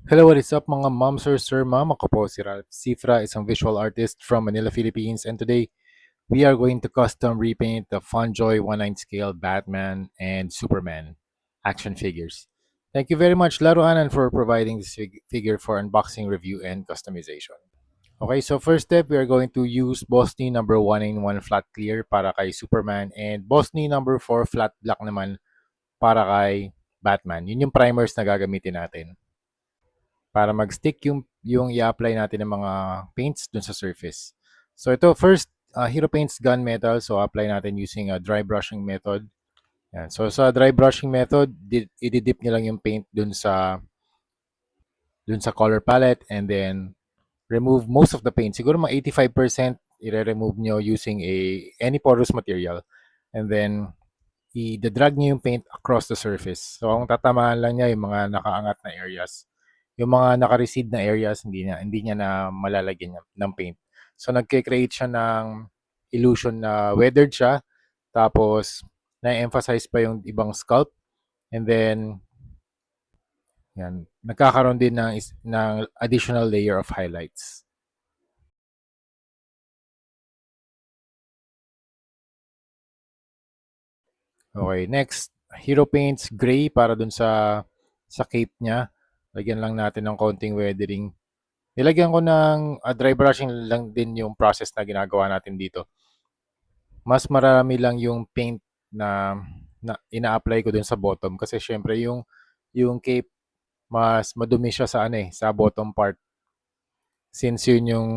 Hello, what is up mga ma'am, sir, ma'am? Ako po si Ralph Cifra, isang visual artist from Manila, Philippines. And today, we are going to custom repaint the Funjoy 1/9 scale Batman and Superman action figures. Thank you very much, Laruanan, for providing this figure for unboxing, review, and customization. Okay, so first step, we are going to use Bosny number 191 flat clear para kay Superman and Bosny number 4 flat black naman para kay Batman. Yun yung primers na gagamitin natin para mag-stick yung i-apply natin ng mga paints dun sa surface. So ito first, Hero Paints Gunmetal. So apply natin using a dry brushing method. Yan. So sa dry brushing method, i-dip nyo lang yung paint dun sa color palette and then remove most of the paint. Siguro mga 85% i-remove nyo using any porous material. And then i-drag nyo yung paint across the surface. So ang tatamaan lang niya yung mga nakaangat na areas. Yung mga naka-recede na areas, hindi niya na malalagyan ng paint. So nagke-create siya ng illusion na weathered siya. Tapos na-emphasize pa yung ibang sculpt. And then yan, nagkakaroon din ng additional layer of highlights. Okay, next, Hero Paints Gray para dun sa cape niya. Lagyan lang natin ng konting weathering. Nilagyan ko ng dry brushing lang din yung process na ginagawa natin dito. Mas marami lang yung paint na ina-apply ko dun sa bottom kasi syempre yung cape mas madumi siya sa sa bottom part since yun yung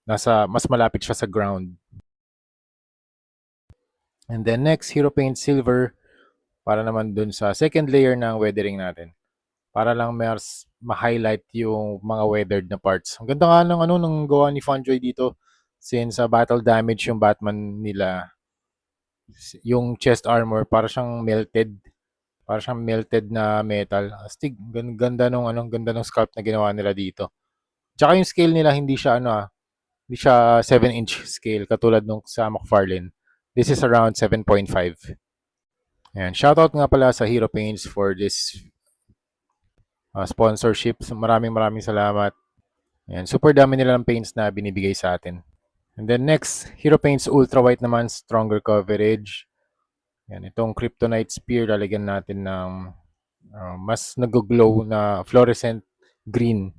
mas malapit siya sa ground. And then next, Hero Paint Silver para naman dun sa second layer ng weathering natin. Para lang mas ma-highlight yung mga weathered na parts. Ang ganda nga ng gawa ni Funjoy dito since battle damage yung Batman nila, yung chest armor para siyang melted. Para siyang melted na metal. Astig, ganda nung sculpt na ginawa nila dito. Tsaka yung scale nila hindi siya 7-inch scale katulad nung sa McFarlane. This is around 7.5. Ayan, shoutout nga pala sa Hero Paints for this sponsorship. So, maraming salamat. Ayan, super dami nila ng paints na binibigay sa atin. And then next, Hero Paints Ultra White naman, stronger coverage. Yan, itong Kryptonite Spear, lalagyan natin ng mas nag-glow na fluorescent green.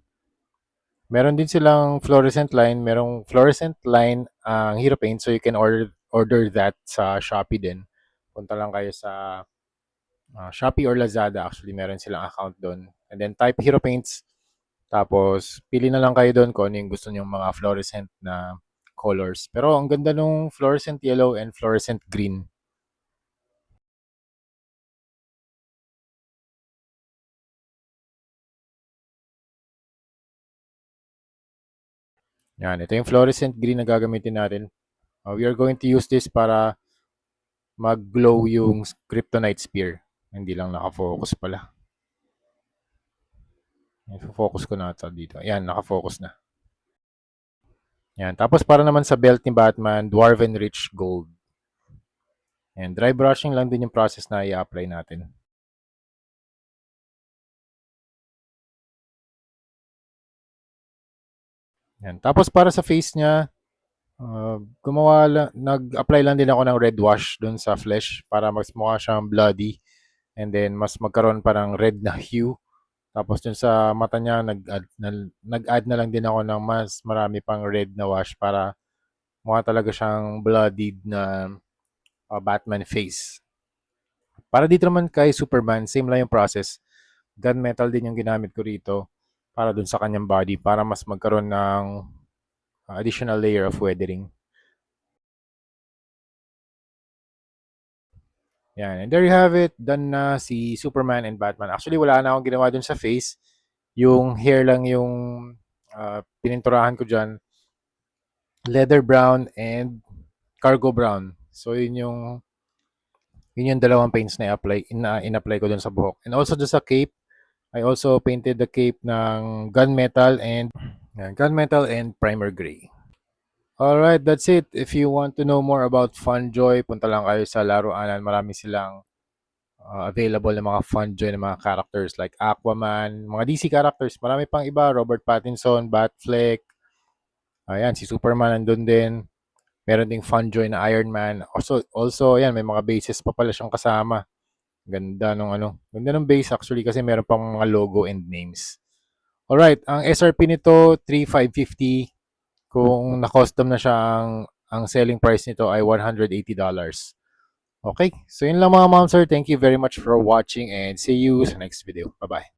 Meron din silang fluorescent line. Merong fluorescent line ang Hero Paint, so you can order that sa Shopee din. Punta lang kayo sa Shopee or Lazada. Actually, meron silang account doon. And then type Hero Paints. Tapos, pili na lang kayo doon kung ano yung gusto nyong mga fluorescent na colors. Pero ang ganda nung fluorescent yellow and fluorescent green. Yan, ito yung fluorescent green na gagamitin natin. We are going to use this para mag-glow yung Kryptonite Spear. Hindi lang nakafocus pala. I-focus ko na ito dito. Yan, nakafocus na. Yan. Tapos para naman sa belt ni Batman, Dwarven Rich Gold. And dry brushing lang din yung process na i-apply natin. Yan. Tapos para sa face niya, nag-apply lang din ako ng red wash dun sa flesh para mas mukha siyang bloody and then mas magkaroon parang red na hue. Tapos dun sa mata niya, nag-add na lang din ako ng mas marami pang red na wash para mukha talaga siyang bloodied na Batman face. Para dito naman kay Superman, same lang yung process. Gunmetal din yung ginamit ko rito para dun sa kanyang body para mas magkaroon ng additional layer of weathering. Yan. And there you have it. Done na si Superman and Batman. Actually, wala na akong ginawa dun sa face. Yung hair lang yung pininturahan ko dyan. Leather brown and cargo brown. So, yun yung dalawang paints na in-apply ko dun sa buhok. And also dun sa cape, I also painted the cape ng gunmetal and primer gray. Alright, that's it. If you want to know more about Funjoy, punta lang kayo sa Laruanan. Marami silang available na mga Funjoy na mga characters like Aquaman, mga DC characters. Marami pang iba, Robert Pattinson, Batfleck, ayan, si Superman nandun din. Meron ding Funjoy na Iron Man. Also, ayan, may mga bases pa pala siyang kasama. Ganda ng base actually kasi meron pang mga logo and names. Alright, ang SRP nito, 3,550. Kung na-custom na siya, ang selling price nito ay $180. Okay, so yun lang mga ma'am sir. Thank you very much for watching and see you sa next video. Bye-bye.